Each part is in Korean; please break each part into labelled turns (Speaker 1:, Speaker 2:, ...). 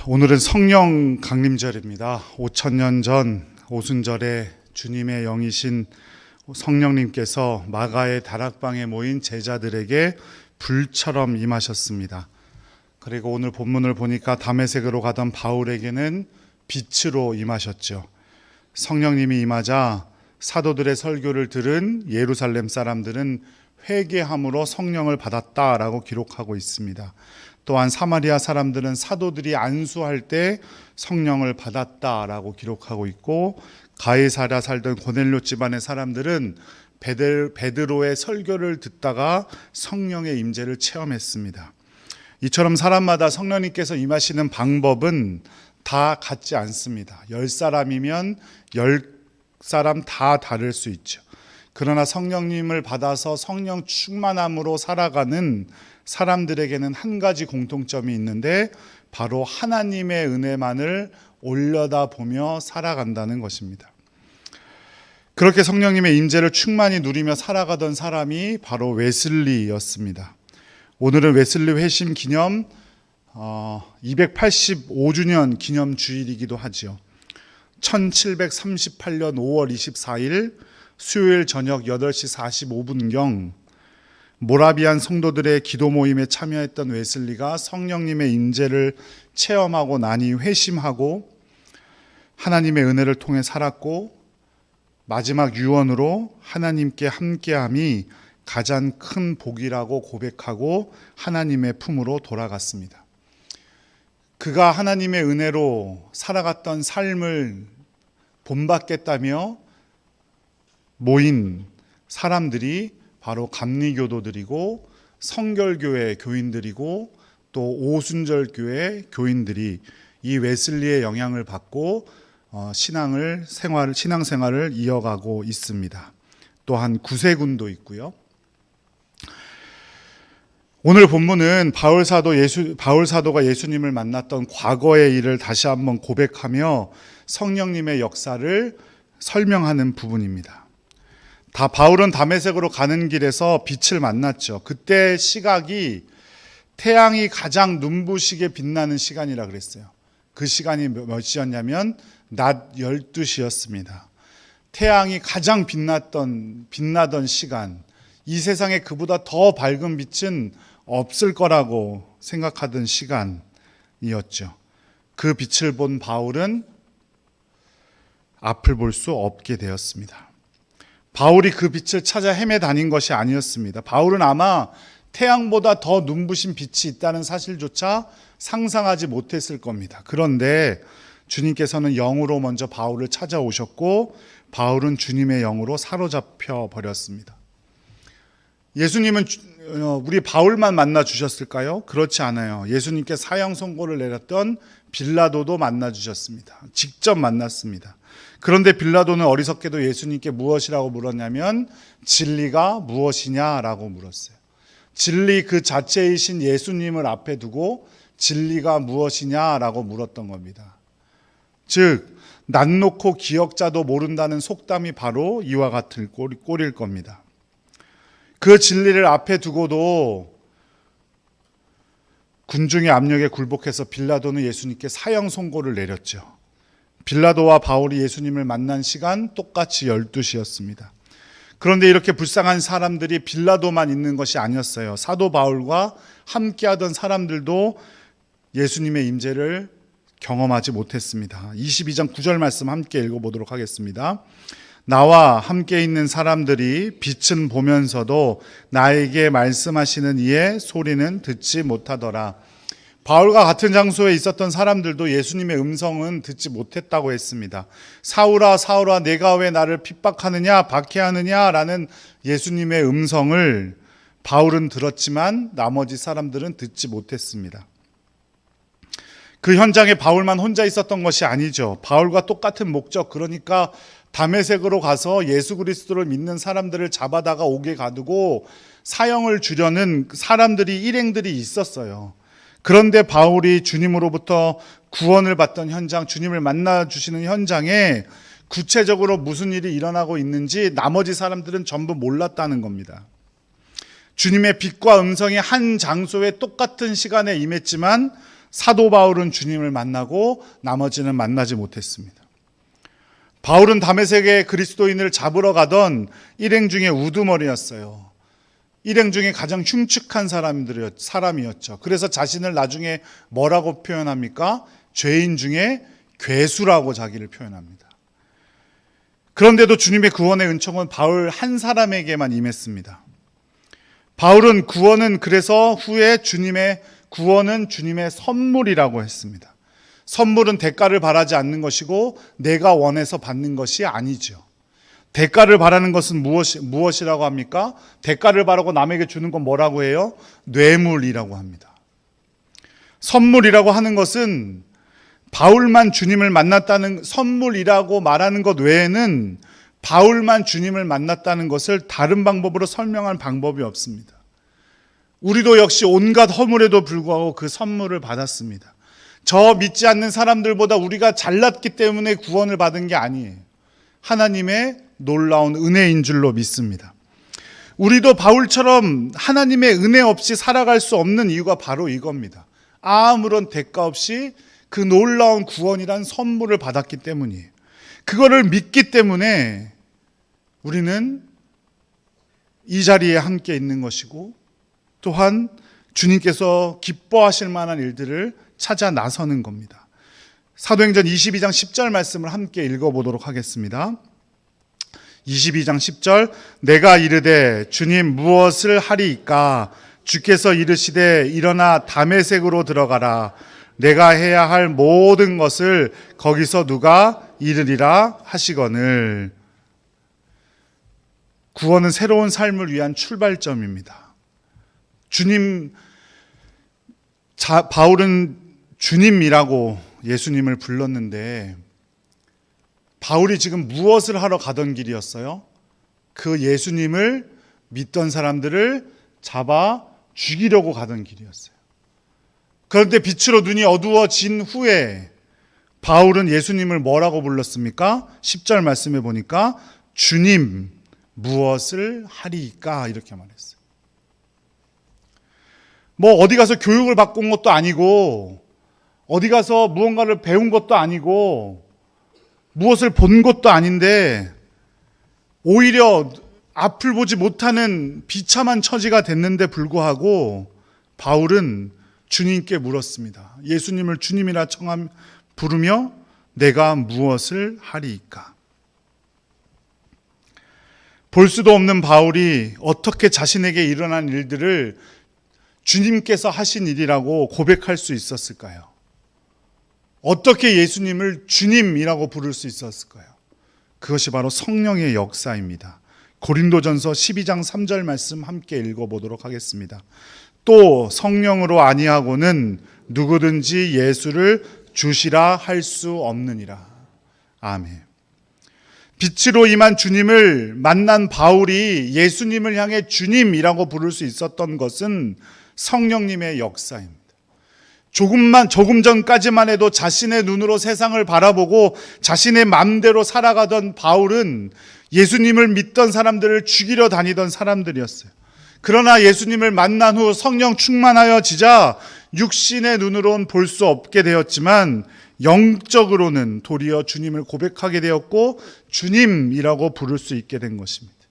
Speaker 1: 오늘은 성령 강림절입니다. 5000년 전 오순절에 주님의 영이신 성령님께서 마가의 다락방에 모인 제자들에게 불처럼 임하셨습니다. 그리고 오늘 본문을 보니까 다메섹으로 가던 바울에게는 빛으로 임하셨죠. 성령님이 임하자 사도들의 설교를 들은 예루살렘 사람들은 회개함으로 성령을 받았다라고 기록하고 있습니다. 또한 사마리아 사람들은 사도들이 안수할 때 성령을 받았다라고 기록하고 있고, 가이사랴 살던 고넬료 집안의 사람들은 베드로의 설교를 듣다가 성령의 임재를 체험했습니다. 이처럼 사람마다 성령님께서 임하시는 방법은 다 같지 않습니다. 10사람이면 10사람 다 다를 수 있죠. 그러나 성령님을 받아서 성령 충만함으로 살아가는 사람들에게는 한 가지 공통점이 있는데, 바로 하나님의 은혜만을 올려다보며 살아간다는 것입니다. 그렇게 성령님의 임재를 충만히 누리며 살아가던 사람이 바로 웨슬리였습니다. 오늘은 웨슬리 회심 기념 285주년 기념 주일이기도 하지요. 1738년 5월 24일 수요일 저녁 8시 45분경 모라비안 성도들의 기도 모임에 참여했던 웨슬리가 성령님의 임재를 체험하고 나니 회심하고 하나님의 은혜를 통해 살았고, 마지막 유언으로 하나님께 함께함이 가장 큰 복이라고 고백하고 하나님의 품으로 돌아갔습니다. 그가 하나님의 은혜로 살아갔던 삶을 본받겠다며 모인 사람들이 바로 감리교도들이고 성결교회 교인들이고 또 오순절교회 교인들이 이 웨슬리의 영향을 받고 신앙생활을 이어가고 있습니다. 또한 구세군도 있고요. 오늘 본문은 바울 사도가 예수님을 만났던 과거의 일을 다시 한번 고백하며 성령님의 역사를 설명하는 부분입니다. 바울은 다메섹으로 가는 길에서 빛을 만났죠. 그때 시각이 태양이 가장 눈부시게 빛나는 시간이라 그랬어요. 그 시간이 몇 시였냐면 낮 12시였습니다. 태양이 가장 빛나던 시간, 이 세상에 그보다 더 밝은 빛은 없을 거라고 생각하던 시간이었죠. 그 빛을 본 바울은 앞을 볼 수 없게 되었습니다. 바울이 그 빛을 찾아 헤매 다닌 것이 아니었습니다. 바울은 아마 태양보다 더 눈부신 빛이 있다는 사실조차 상상하지 못했을 겁니다. 그런데 주님께서는 영으로 먼저 바울을 찾아오셨고, 바울은 주님의 영으로 사로잡혀 버렸습니다. 예수님은 우리 바울만 만나 주셨을까요? 그렇지 않아요. 예수님께 사형 선고를 내렸던 빌라도도 만나 주셨습니다. 직접 만났습니다. 그런데 빌라도는 어리석게도 예수님께 무엇이라고 물었냐면 진리가 무엇이냐라고 물었어요. 진리 그 자체이신 예수님을 앞에 두고 진리가 무엇이냐라고 물었던 겁니다. 즉, 낯 놓고 기억자도 모른다는 속담이 바로 이와 같은 꼴일 겁니다. 그 진리를 앞에 두고도 군중의 압력에 굴복해서 빌라도는 예수님께 사형 선고를 내렸죠. 빌라도와 바울이 예수님을 만난 시간 똑같이 12시였습니다. 그런데 이렇게 불쌍한 사람들이 빌라도만 있는 것이 아니었어요. 사도 바울과 함께하던 사람들도 예수님의 임재를 경험하지 못했습니다. 22장 9절 말씀 함께 읽어보도록 하겠습니다. 나와 함께 있는 사람들이 빛은 보면서도 나에게 말씀하시는 이의 소리는 듣지 못하더라. 바울과 같은 장소에 있었던 사람들도 예수님의 음성은 듣지 못했다고 했습니다. 사울아 사울아 내가 왜 나를 핍박하느냐 박해하느냐라는 예수님의 음성을 바울은 들었지만 나머지 사람들은 듣지 못했습니다. 그 현장에 바울만 혼자 있었던 것이 아니죠. 바울과 똑같은 목적, 그러니까 다메섹으로 가서 예수 그리스도를 믿는 사람들을 잡아다가 옥에 가두고 사형을 주려는 사람들이 일행들이 있었어요. 그런데 바울이 주님으로부터 구원을 받던 현장, 주님을 만나 주시는 현장에 구체적으로 무슨 일이 일어나고 있는지 나머지 사람들은 전부 몰랐다는 겁니다. 주님의 빛과 음성이 한 장소에 똑같은 시간에 임했지만 사도 바울은 주님을 만나고 나머지는 만나지 못했습니다. 바울은 다메섹에 그리스도인을 잡으러 가던 일행 중에 우두머리였어요. 일행 중에 가장 흉측한 사람이었죠. 그래서 자신을 나중에 뭐라고 표현합니까? 죄인 중에 괴수라고 자기를 표현합니다. 그런데도 주님의 구원의 은총은 바울 한 사람에게만 임했습니다. 바울은 그래서 후에 구원은 주님의 선물이라고 했습니다. 선물은 대가를 바라지 않는 것이고 내가 원해서 받는 것이 아니죠. 대가를 바라는 것은 무엇이라고 합니까? 대가를 바라고 남에게 주는 건 뭐라고 해요? 뇌물이라고 합니다. 선물이라고 하는 것은 바울만 주님을 만났다는 선물이라고 말하는 것 외에는 바울만 주님을 만났다는 것을 다른 방법으로 설명할 방법이 없습니다. 우리도 역시 온갖 허물에도 불구하고 그 선물을 받았습니다. 저 믿지 않는 사람들보다 우리가 잘났기 때문에 구원을 받은 게 아니에요. 하나님의 놀라운 은혜인 줄로 믿습니다. 우리도 바울처럼 하나님의 은혜 없이 살아갈 수 없는 이유가 바로 이겁니다. 아무런 대가 없이 그 놀라운 구원이란 선물을 받았기 때문이에요. 그거를 믿기 때문에 우리는 이 자리에 함께 있는 것이고 또한 주님께서 기뻐하실 만한 일들을 찾아 나서는 겁니다. 사도행전 22장 10절 말씀을 함께 읽어보도록 하겠습니다. 22장 10절 내가 이르되 주님 무엇을 하리이까 주께서 이르시되 일어나 다메섹으로 들어가라 내가 해야 할 모든 것을 거기서 누가 이르리라 하시거늘. 구원은 새로운 삶을 위한 출발점입니다. 바울은 주님이라고 예수님을 불렀는데 바울이 지금 무엇을 하러 가던 길이었어요? 그 예수님을 믿던 사람들을 잡아 죽이려고 가던 길이었어요. 그런데 빛으로 눈이 어두워진 후에 바울은 예수님을 뭐라고 불렀습니까? 10절 말씀에 보니까 주님 무엇을 하리이까 이렇게 말했어요. 뭐 어디 가서 교육을 받고 온 것도 아니고 어디 가서 무언가를 배운 것도 아니고 무엇을 본 것도 아닌데 오히려 앞을 보지 못하는 비참한 처지가 됐는데 불구하고 바울은 주님께 물었습니다. 예수님을 주님이라 부르며 내가 무엇을 하리이까? 볼 수도 없는 바울이 어떻게 자신에게 일어난 일들을 주님께서 하신 일이라고 고백할 수 있었을까요? 어떻게 예수님을 주님이라고 부를 수 있었을까요? 그것이 바로 성령의 역사입니다. 고린도전서 12장 3절 말씀 함께 읽어보도록 하겠습니다. 또 성령으로 아니하고는 누구든지 예수를 주시라 할 수 없느니라. 아멘. 빛으로 임한 주님을 만난 바울이 예수님을 향해 주님이라고 부를 수 있었던 것은 성령님의 역사입니다. 조금 전까지만 해도 자신의 눈으로 세상을 바라보고 자신의 마음대로 살아가던 바울은 예수님을 믿던 사람들을 죽이려 다니던 사람들이었어요. 그러나 예수님을 만난 후 성령 충만하여지자 육신의 눈으로는 볼 수 없게 되었지만 영적으로는 도리어 주님을 고백하게 되었고 주님이라고 부를 수 있게 된 것입니다.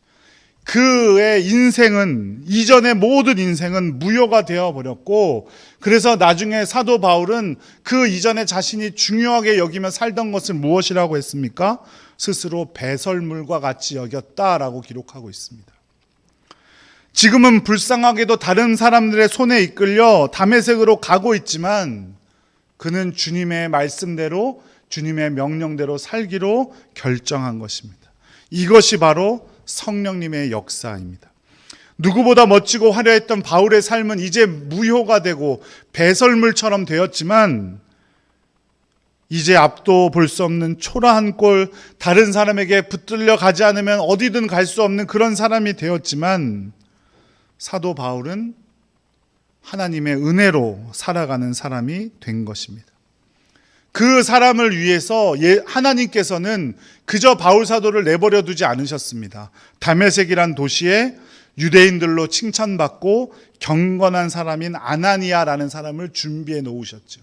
Speaker 1: 그의 인생은 이전의 모든 인생은 무효가 되어버렸고 그래서 나중에 사도 바울은 그 이전에 자신이 중요하게 여기며 살던 것을 무엇이라고 했습니까? 스스로 배설물과 같이 여겼다라고 기록하고 있습니다. 지금은 불쌍하게도 다른 사람들의 손에 이끌려 다메섹으로 가고 있지만 그는 주님의 말씀대로 주님의 명령대로 살기로 결정한 것입니다. 이것이 바로 성령님의 역사입니다. 누구보다 멋지고 화려했던 바울의 삶은 이제 무효가 되고 배설물처럼 되었지만 이제 앞도 볼 수 없는 초라한 꼴, 다른 사람에게 붙들려 가지 않으면 어디든 갈 수 없는 그런 사람이 되었지만 사도 바울은 하나님의 은혜로 살아가는 사람이 된 것입니다. 그 사람을 위해서 하나님께서는 그저 바울 사도를 내버려 두지 않으셨습니다. 다메섹이란 도시에 유대인들로 칭찬받고 경건한 사람인 아나니아라는 사람을 준비해 놓으셨죠.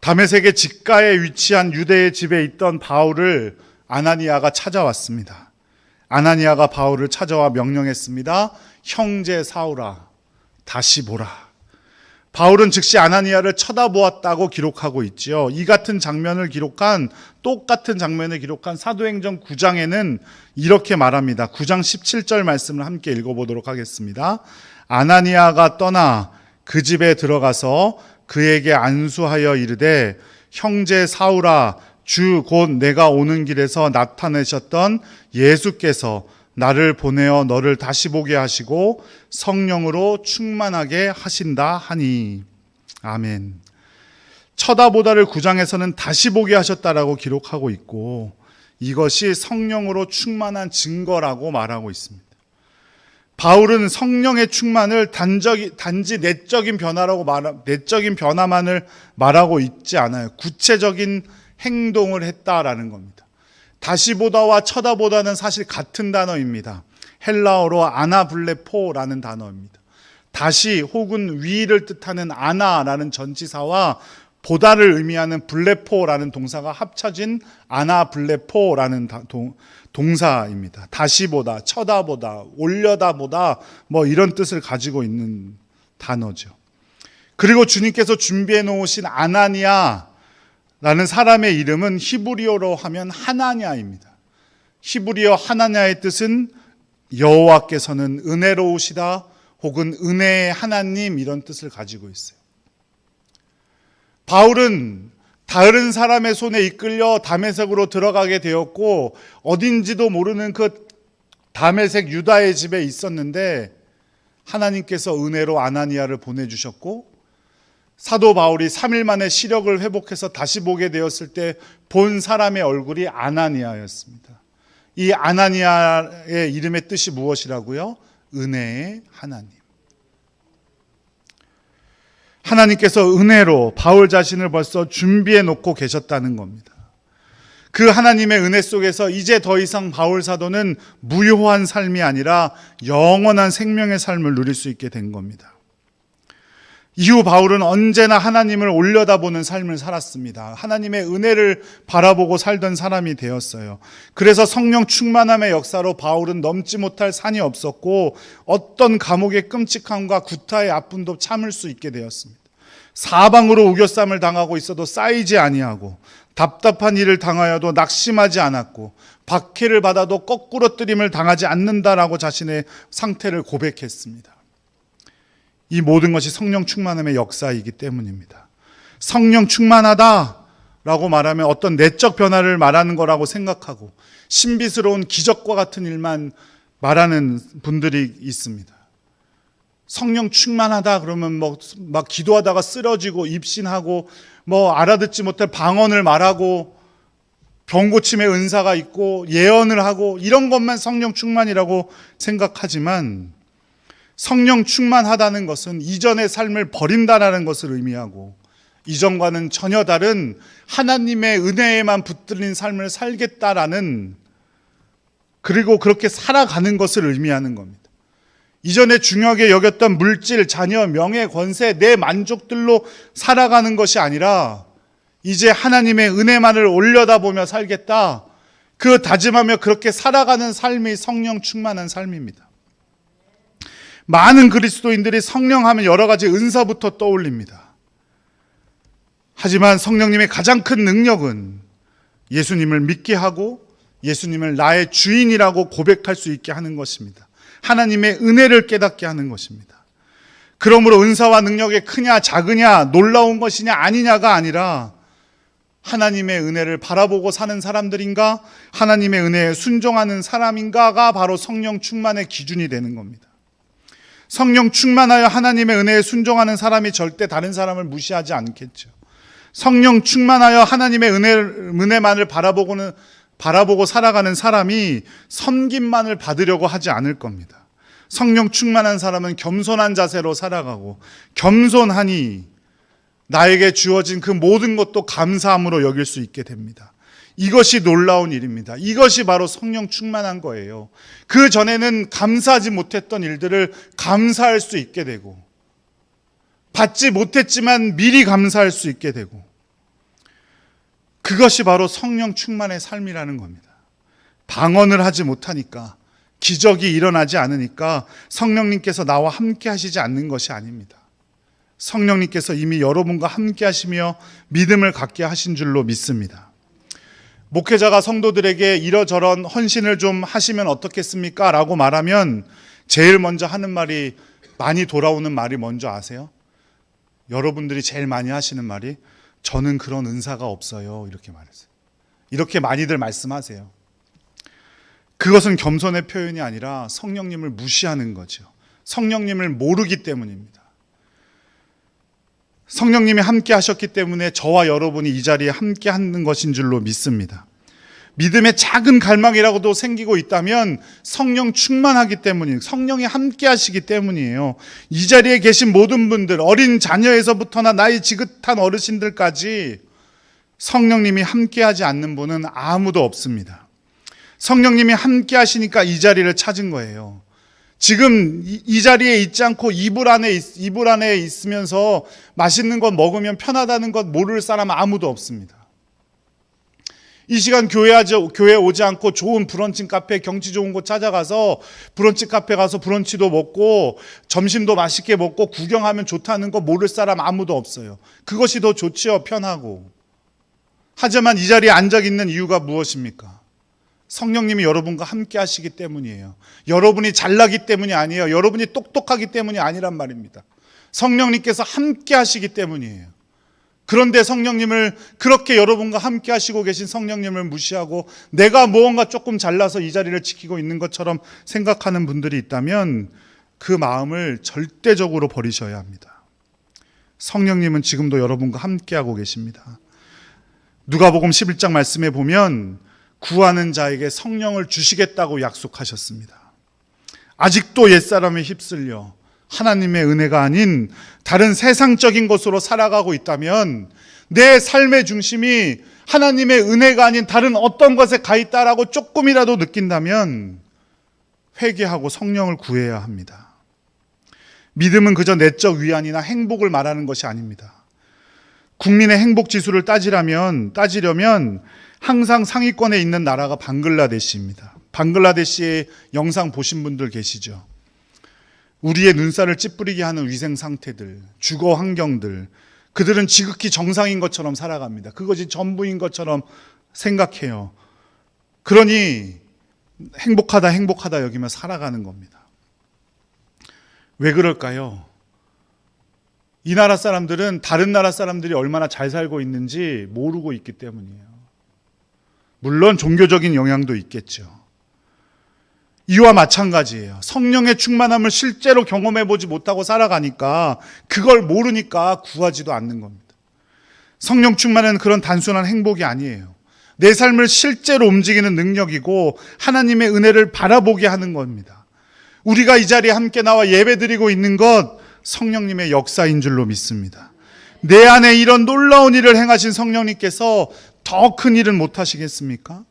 Speaker 1: 다메섹의 직가에 위치한 유대의 집에 있던 바울을 아나니아가 찾아왔습니다. 아나니아가 바울을 찾아와 명령했습니다. 형제 사울아, 다시 보라. 바울은 즉시 아나니아를 쳐다보았다고 기록하고 있지요. 이 같은 장면을 기록한, 똑같은 장면을 기록한 사도행전 9장에는 이렇게 말합니다. 9장 17절 말씀을 함께 읽어보도록 하겠습니다. 아나니아가 떠나 그 집에 들어가서 그에게 안수하여 이르되, 형제 사울아, 주 곧 내가 오는 길에서 나타내셨던 예수께서 나를 보내어 너를 다시 보게 하시고 성령으로 충만하게 하신다 하니. 아멘. 쳐다보다를 9장에서는 다시 보게 하셨다라고 기록하고 있고, 이것이 성령으로 충만한 증거라고 말하고 있습니다. 바울은 성령의 충만을 단지 내적인 변화만을 말하고 있지 않아요. 구체적인 행동을 했다라는 겁니다. 다시 보다와 쳐다보다는 사실 같은 단어입니다. 헬라어로 아나블레포라는 단어입니다. 다시 혹은 위를 뜻하는 아나라는 전치사와 보다를 의미하는 블레포라는 동사가 합쳐진 아나블레포라는 동사입니다. 다시 보다, 쳐다보다, 올려다보다 뭐 이런 뜻을 가지고 있는 단어죠. 그리고 주님께서 준비해 놓으신 아나니아 라는 사람의 이름은 히브리어로 하면 하나냐입니다. 히브리어 하나냐의 뜻은 여호와께서는 은혜로우시다 혹은 은혜의 하나님, 이런 뜻을 가지고 있어요. 바울은 다른 사람의 손에 이끌려 다메섹으로 들어가게 되었고, 어딘지도 모르는 그 다메섹 유다의 집에 있었는데 하나님께서 은혜로 아나니아를 보내주셨고, 사도 바울이 3일 만에 시력을 회복해서 다시 보게 되었을 때 본 사람의 얼굴이 아나니아였습니다. 이 아나니아의 이름의 뜻이 무엇이라고요? 은혜의 하나님. 하나님께서 은혜로 바울 자신을 벌써 준비해 놓고 계셨다는 겁니다. 그 하나님의 은혜 속에서 이제 더 이상 바울 사도는 무효한 삶이 아니라 영원한 생명의 삶을 누릴 수 있게 된 겁니다. 이후 바울은 언제나 하나님을 올려다보는 삶을 살았습니다. 하나님의 은혜를 바라보고 살던 사람이 되었어요. 그래서 성령 충만함의 역사로 바울은 넘지 못할 산이 없었고, 어떤 감옥의 끔찍함과 구타의 아픔도 참을 수 있게 되었습니다. 사방으로 우겨쌈을 당하고 있어도 쌓이지 아니하고, 답답한 일을 당하여도 낙심하지 않았고, 박해를 받아도 거꾸로 뜨림을 당하지 않는다라고 자신의 상태를 고백했습니다. 이 모든 것이 성령 충만함의 역사이기 때문입니다. 성령 충만하다라고 말하면 어떤 내적 변화를 말하는 거라고 생각하고 신비스러운 기적과 같은 일만 말하는 분들이 있습니다. 성령 충만하다 그러면 막 기도하다가 쓰러지고 입신하고 알아듣지 못할 방언을 말하고 병 고침의 은사가 있고 예언을 하고 이런 것만 성령 충만이라고 생각하지만, 성령 충만하다는 것은 이전의 삶을 버린다라는 것을 의미하고, 이전과는 전혀 다른 하나님의 은혜에만 붙들린 삶을 살겠다라는, 그리고 그렇게 살아가는 것을 의미하는 겁니다. 이전에 중요하게 여겼던 물질, 자녀, 명예, 권세, 내 만족들로 살아가는 것이 아니라 이제 하나님의 은혜만을 올려다보며 살겠다, 그 다짐하며 그렇게 살아가는 삶이 성령 충만한 삶입니다. 많은 그리스도인들이 성령하면 여러 가지 은사부터 떠올립니다. 하지만 성령님의 가장 큰 능력은 예수님을 믿게 하고 예수님을 나의 주인이라고 고백할 수 있게 하는 것입니다. 하나님의 은혜를 깨닫게 하는 것입니다. 그러므로 은사와 능력이 크냐 작으냐 놀라운 것이냐 아니냐가 아니라 하나님의 은혜를 바라보고 사는 사람들인가, 하나님의 은혜에 순종하는 사람인가가 바로 성령 충만의 기준이 되는 겁니다. 성령 충만하여 하나님의 은혜에 순종하는 사람이 절대 다른 사람을 무시하지 않겠죠. 성령 충만하여 하나님의 은혜만을 바라보고 살아가는 사람이 섬김만을 받으려고 하지 않을 겁니다. 성령 충만한 사람은 겸손한 자세로 살아가고, 겸손하니 나에게 주어진 그 모든 것도 감사함으로 여길 수 있게 됩니다. 이것이 놀라운 일입니다. 이것이 바로 성령 충만한 거예요. 그 전에는 감사하지 못했던 일들을 감사할 수 있게 되고, 받지 못했지만 미리 감사할 수 있게 되고, 그것이 바로 성령 충만의 삶이라는 겁니다. 방언을 하지 못하니까, 기적이 일어나지 않으니까 성령님께서 나와 함께 하시지 않는 것이 아닙니다. 성령님께서 이미 여러분과 함께 하시며 믿음을 갖게 하신 줄로 믿습니다. 목회자가 성도들에게 이러저런 헌신을 좀 하시면 어떻겠습니까? 라고 말하면 제일 먼저 하는 말이, 많이 돌아오는 말이 뭔지 아세요? 여러분들이 제일 많이 하시는 말이, 저는 그런 은사가 없어요. 이렇게 말했어요. 이렇게 많이들 말씀하세요. 그것은 겸손의 표현이 아니라 성령님을 무시하는 거죠. 성령님을 모르기 때문입니다. 성령님이 함께 하셨기 때문에 저와 여러분이 이 자리에 함께 하는 것인 줄로 믿습니다. 믿음의 작은 갈망이라고도 생기고 있다면 성령 충만하기 때문이에요. 성령이 함께 하시기 때문이에요. 이 자리에 계신 모든 분들, 어린 자녀에서부터나 나이 지긋한 어르신들까지 성령님이 함께 하지 않는 분은 아무도 없습니다. 성령님이 함께 하시니까 이 자리를 찾은 거예요. 지금 이 자리에 있지 않고 이불 안에 있으면서 맛있는 것 먹으면 편하다는 것 모를 사람 아무도 없습니다. 이 시간 교회 오지 않고 좋은 브런치 카페, 경치 좋은 곳 찾아가서 브런치 카페 가서 브런치도 먹고 점심도 맛있게 먹고 구경하면 좋다는 거 모를 사람 아무도 없어요. 그것이 더 좋지요, 편하고. 하지만 이 자리에 앉아 있는 이유가 무엇입니까? 성령님이 여러분과 함께 하시기 때문이에요. 여러분이 잘나기 때문이 아니에요. 여러분이 똑똑하기 때문이 아니란 말입니다. 성령님께서 함께 하시기 때문이에요. 그런데 성령님을, 그렇게 여러분과 함께 하시고 계신 성령님을 무시하고 내가 무언가 조금 잘나서 이 자리를 지키고 있는 것처럼 생각하는 분들이 있다면 그 마음을 절대적으로 버리셔야 합니다. 성령님은 지금도 여러분과 함께 하고 계십니다. 누가복음 11장 말씀에 보면 구하는 자에게 성령을 주시겠다고 약속하셨습니다. 아직도 옛사람에 휩쓸려 하나님의 은혜가 아닌 다른 세상적인 것으로 살아가고 있다면, 내 삶의 중심이 하나님의 은혜가 아닌 다른 어떤 것에 가 있다라고 조금이라도 느낀다면 회개하고 성령을 구해야 합니다. 믿음은 그저 내적 위안이나 행복을 말하는 것이 아닙니다. 국민의 행복 지수를 따지려면 항상 상위권에 있는 나라가 방글라데시입니다. 방글라데시의 영상 보신 분들 계시죠? 우리의 눈살을 찌푸리게 하는 위생 상태들, 주거 환경들, 그들은 지극히 정상인 것처럼 살아갑니다. 그것이 전부인 것처럼 생각해요. 그러니 행복하다 여기며 살아가는 겁니다. 왜 그럴까요? 이 나라 사람들은 다른 나라 사람들이 얼마나 잘 살고 있는지 모르고 있기 때문이에요. 물론 종교적인 영향도 있겠죠. 이와 마찬가지예요. 성령의 충만함을 실제로 경험해보지 못하고 살아가니까, 그걸 모르니까 구하지도 않는 겁니다. 성령 충만은 그런 단순한 행복이 아니에요. 내 삶을 실제로 움직이는 능력이고 하나님의 은혜를 바라보게 하는 겁니다. 우리가 이 자리에 함께 나와 예배드리고 있는 것, 성령님의 역사인 줄로 믿습니다. 내 안에 이런 놀라운 일을 행하신 성령님께서 더 큰 일은 못하시겠습니까?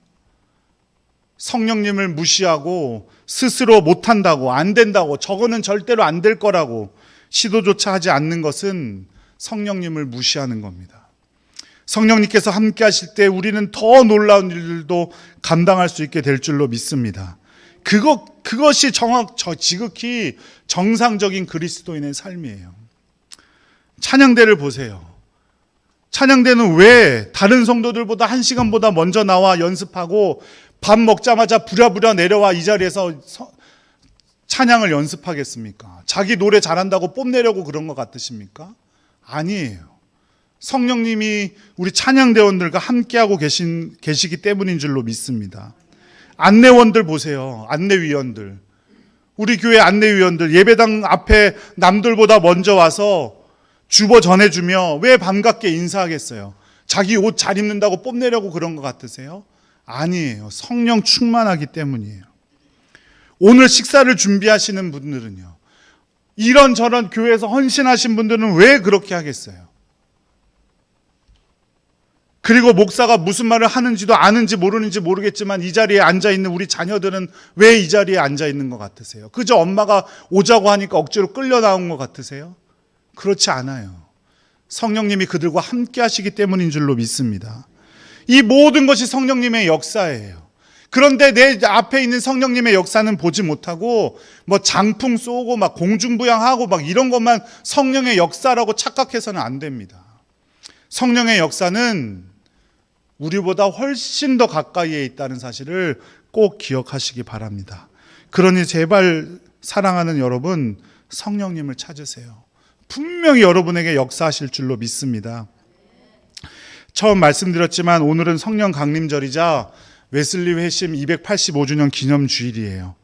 Speaker 1: 성령님을 무시하고 스스로 못한다고, 안 된다고, 저거는 절대로 안 될 거라고 시도조차 하지 않는 것은 성령님을 무시하는 겁니다. 성령님께서 함께 하실 때 우리는 더 놀라운 일들도 감당할 수 있게 될 줄로 믿습니다. 그것이 지극히 정상적인 그리스도인의 삶이에요. 찬양대를 보세요. 찬양대는 왜 다른 성도들보다 1시간보다 먼저 나와 연습하고 밥 먹자마자 부랴부랴 내려와 이 자리에서 찬양을 연습하겠습니까? 자기 노래 잘한다고 뽐내려고 그런 것 같으십니까? 아니에요. 성령님이 우리 찬양대원들과 함께하고 계시기 때문인 줄로 믿습니다. 안내원들 보세요. 안내위원들. 우리 교회 안내위원들 예배당 앞에 남들보다 먼저 와서 주보 전해주며 왜 반갑게 인사하겠어요? 자기 옷 잘 입는다고 뽐내려고 그런 것 같으세요? 아니에요. 성령 충만하기 때문이에요. 오늘 식사를 준비하시는 분들은요, 이런저런 교회에서 헌신하신 분들은 왜 그렇게 하겠어요? 그리고 목사가 무슨 말을 하는지도 아는지 모르는지 모르겠지만 이 자리에 앉아있는 우리 자녀들은 왜 이 자리에 앉아있는 것 같으세요? 그저 엄마가 오자고 하니까 억지로 끌려 나온 것 같으세요? 그렇지 않아요. 성령님이 그들과 함께 하시기 때문인 줄로 믿습니다. 이 모든 것이 성령님의 역사예요. 그런데 내 앞에 있는 성령님의 역사는 보지 못하고 뭐 장풍 쏘고 막 공중부양하고 막 이런 것만 성령의 역사라고 착각해서는 안 됩니다. 성령의 역사는 우리보다 훨씬 더 가까이에 있다는 사실을 꼭 기억하시기 바랍니다. 그러니 제발 사랑하는 여러분, 성령님을 찾으세요. 분명히 여러분에게 역사하실 줄로 믿습니다. 처음 말씀드렸지만 오늘은 성령 강림절이자 웨슬리 회심 285주년 기념주일이에요.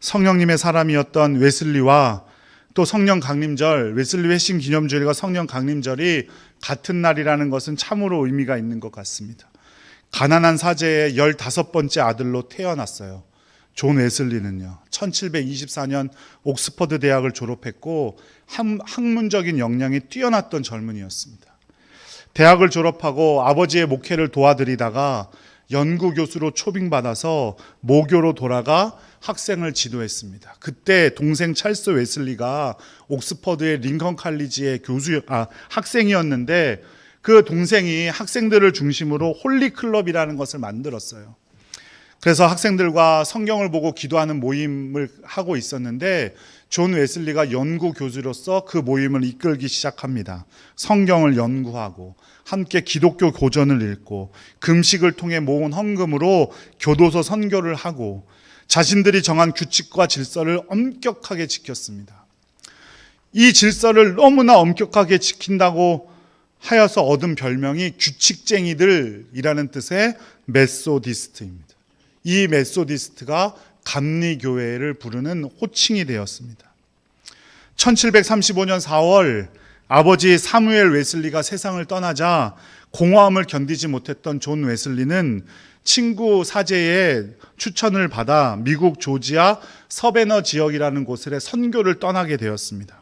Speaker 1: 성령님의 사람이었던 웨슬리와 또 성령 강림절, 웨슬리 회심 기념주일과 성령 강림절이 같은 날이라는 것은 참으로 의미가 있는 것 같습니다. 가난한 사제의 15번째 아들로 태어났어요. 존 웨슬리는요, 1724년 옥스퍼드 대학을 졸업했고 학문적인 역량이 뛰어났던 젊은이였습니다. 대학을 졸업하고 아버지의 목회를 도와드리다가 연구교수로 초빙받아서 모교로 돌아가 학생을 지도했습니다. 그때 동생 찰스 웨슬리가 옥스퍼드의 링컨 칼리지의 학생이었는데 그 동생이 학생들을 중심으로 홀리 클럽이라는 것을 만들었어요. 그래서 학생들과 성경을 보고 기도하는 모임을 하고 있었는데 존 웨슬리가 연구 교수로서 그 모임을 이끌기 시작합니다. 성경을 연구하고 함께 기독교 고전을 읽고 금식을 통해 모은 헌금으로 교도소 선교를 하고 자신들이 정한 규칙과 질서를 엄격하게 지켰습니다. 이 질서를 너무나 엄격하게 지킨다고 하여서 얻은 별명이 규칙쟁이들이라는 뜻의 메소디스트입니다. 이 메소디스트가 감리교회를 부르는 호칭이 되었습니다. 1735년 4월 아버지 사무엘 웨슬리가 세상을 떠나자 공허함을 견디지 못했던 존 웨슬리는 친구 사제의 추천을 받아 미국 조지아 서베너 지역이라는 곳에 선교를 떠나게 되었습니다.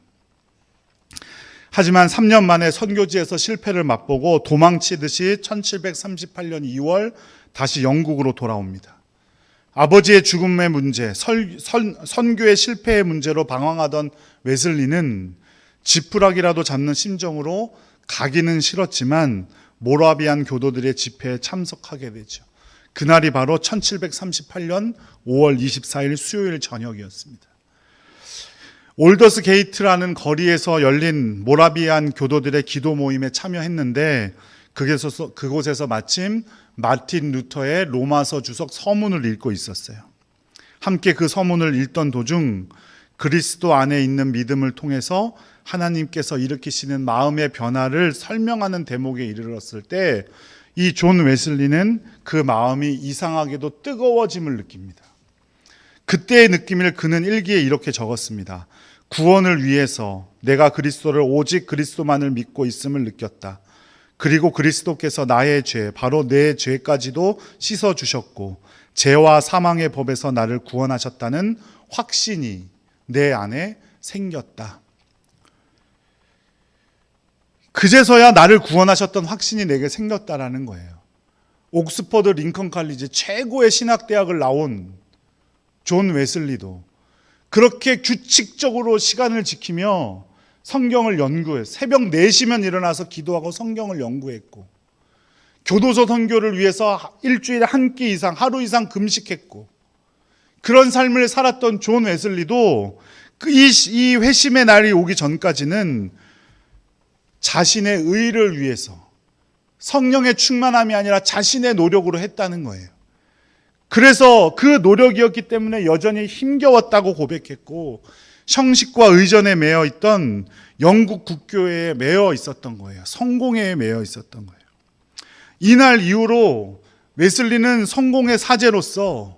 Speaker 1: 하지만 3년 만에 선교지에서 실패를 맛보고 도망치듯이 1738년 2월 다시 영국으로 돌아옵니다. 아버지의 죽음의 문제, 선교의 실패의 문제로 방황하던 웨슬리는 지푸라기라도 잡는 심정으로 가기는 싫었지만 모라비안 교도들의 집회에 참석하게 되죠. 그날이 바로 1738년 5월 24일 수요일 저녁이었습니다. 올더스 게이트라는 거리에서 열린 모라비안 교도들의 기도 모임에 참여했는데 그곳에서 마침 마틴 루터의 로마서 주석 서문을 읽고 있었어요. 함께 그 서문을 읽던 도중 그리스도 안에 있는 믿음을 통해서 하나님께서 일으키시는 마음의 변화를 설명하는 대목에 이르렀을 때 이 존 웨슬리는 그 마음이 이상하게도 뜨거워짐을 느낍니다. 그때의 느낌을 그는 일기에 이렇게 적었습니다. 구원을 위해서 내가 그리스도를 오직 그리스도만을 믿고 있음을 느꼈다. 그리고 그리스도께서 나의 죄, 바로 내 죄까지도 씻어주셨고 죄와 사망의 법에서 나를 구원하셨다는 확신이 내 안에 생겼다. 그제서야 나를 구원하셨던 확신이 내게 생겼다라는 거예요. 옥스퍼드 링컨 칼리지 최고의 신학대학을 나온 존 웨슬리도 그렇게 규칙적으로 시간을 지키며 성경을 연구해 새벽 4시면 일어나서 기도하고 성경을 연구했고 교도소 선교를 위해서 일주일에 한 끼 이상 하루 이상 금식했고 그런 삶을 살았던 존 웨슬리도 이 회심의 날이 오기 전까지는 자신의 의를 위해서 성령의 충만함이 아니라 자신의 노력으로 했다는 거예요. 그래서 그 노력이었기 때문에 여전히 힘겨웠다고 고백했고 형식과 의전에 매여 있던 영국 국교회에 매여 있었던 거예요. 성공회에 매여 있었던 거예요. 이날 이후로 웨슬리는 성공의 사제로서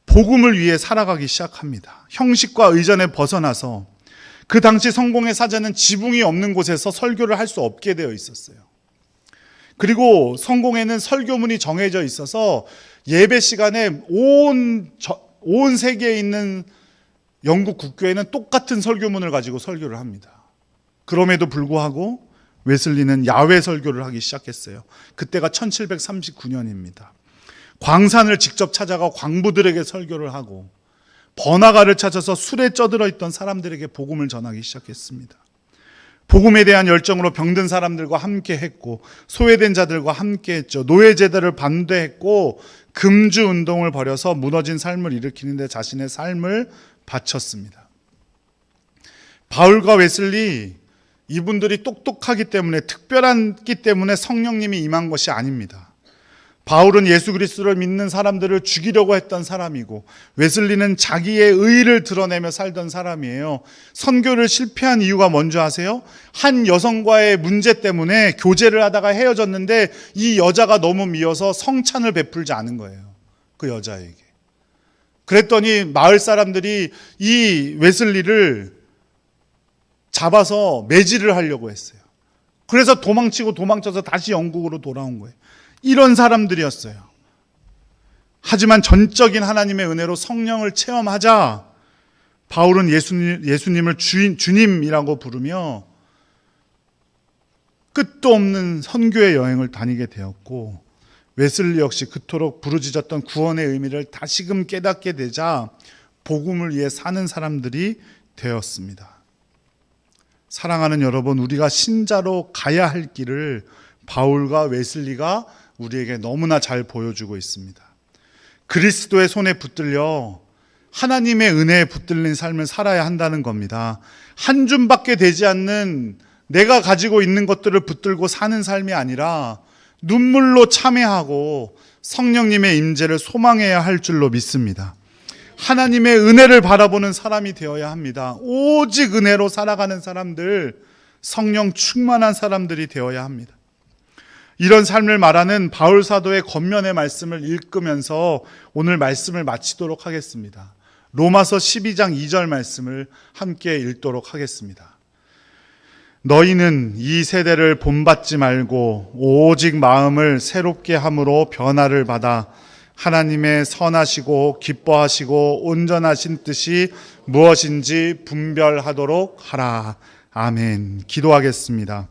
Speaker 1: 복음을 위해 살아가기 시작합니다. 형식과 의전에 벗어나서 그 당시 성공의 사제는 지붕이 없는 곳에서 설교를 할 수 없게 되어 있었어요. 그리고 성공회는 설교문이 정해져 있어서 예배 시간에 온 세계에 있는 영국 국교회는 똑같은 설교문을 가지고 설교를 합니다. 그럼에도 불구하고 웨슬리는 야외 설교를 하기 시작했어요. 그때가 1739년입니다. 광산을 직접 찾아가 광부들에게 설교를 하고 번화가를 찾아서 술에 쪄들어 있던 사람들에게 복음을 전하기 시작했습니다. 복음에 대한 열정으로 병든 사람들과 함께 했고 소외된 자들과 함께 했죠. 노예제도를 반대했고 금주 운동을 벌여서 무너진 삶을 일으키는 데 자신의 삶을 바쳤습니다. 바울과 웨슬리, 이분들이 똑똑하기 때문에, 특별하기 때문에 성령님이 임한 것이 아닙니다. 바울은 예수 그리스도를 믿는 사람들을 죽이려고 했던 사람이고, 웨슬리는 자기의 의의를 드러내며 살던 사람이에요. 선교를 실패한 이유가 뭔지 아세요? 한 여성과의 문제 때문에 교제를 하다가 헤어졌는데 이 여자가 너무 미워서 성찬을 베풀지 않은 거예요. 그 여자에게. 그랬더니 마을 사람들이 이 웨슬리를 잡아서 매질을 하려고 했어요. 그래서 도망쳐서 다시 영국으로 돌아온 거예요. 이런 사람들이었어요. 하지만 전적인 하나님의 은혜로 성령을 체험하자 바울은 예수님을 주님이라고 부르며 끝도 없는 선교의 여행을 다니게 되었고, 웨슬리 역시 그토록 부르짖었던 구원의 의미를 다시금 깨닫게 되자 복음을 위해 사는 사람들이 되었습니다. 사랑하는 여러분, 우리가 신자로 가야 할 길을 바울과 웨슬리가 우리에게 너무나 잘 보여주고 있습니다. 그리스도의 손에 붙들려 하나님의 은혜에 붙들린 삶을 살아야 한다는 겁니다. 한 줌밖에 되지 않는 내가 가지고 있는 것들을 붙들고 사는 삶이 아니라 눈물로 참회하고 성령님의 임재를 소망해야 할 줄로 믿습니다. 하나님의 은혜를 바라보는 사람이 되어야 합니다. 오직 은혜로 살아가는 사람들, 성령 충만한 사람들이 되어야 합니다. 이런 삶을 말하는 바울 사도의 겉면의 말씀을 읽으면서 오늘 말씀을 마치도록 하겠습니다. 로마서 12장 2절 말씀을 함께 읽도록 하겠습니다. 너희는 이 세대를 본받지 말고 오직 마음을 새롭게 함으로 변화를 받아 하나님의 선하시고 기뻐하시고 온전하신 뜻이 무엇인지 분별하도록 하라. 아멘. 기도하겠습니다.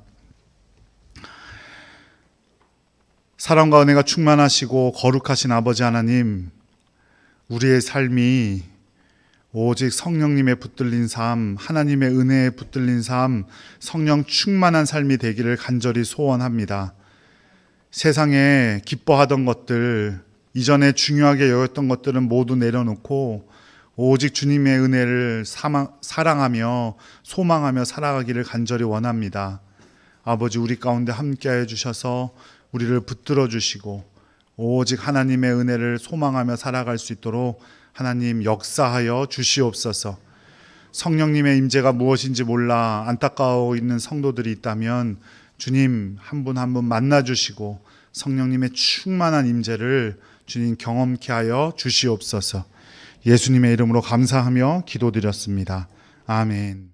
Speaker 1: 사랑과 은혜가 충만하시고 거룩하신 아버지 하나님, 우리의 삶이 오직 성령님에 붙들린 삶, 하나님의 은혜에 붙들린 삶, 성령 충만한 삶이 되기를 간절히 소원합니다. 세상에 기뻐하던 것들, 이전에 중요하게 여겼던 것들은 모두 내려놓고 오직 주님의 은혜를 사랑하며 소망하며 살아가기를 간절히 원합니다. 아버지, 우리 가운데 함께해 주셔서 우리를 붙들어 주시고 오직 하나님의 은혜를 소망하며 살아갈 수 있도록 하나님 역사하여 주시옵소서. 성령님의 임재가 무엇인지 몰라 안타까워 있는 성도들이 있다면 주님 한 분 한 분 만나주시고 성령님의 충만한 임재를 주님 경험케 하여 주시옵소서. 예수님의 이름으로 감사하며 기도드렸습니다. 아멘.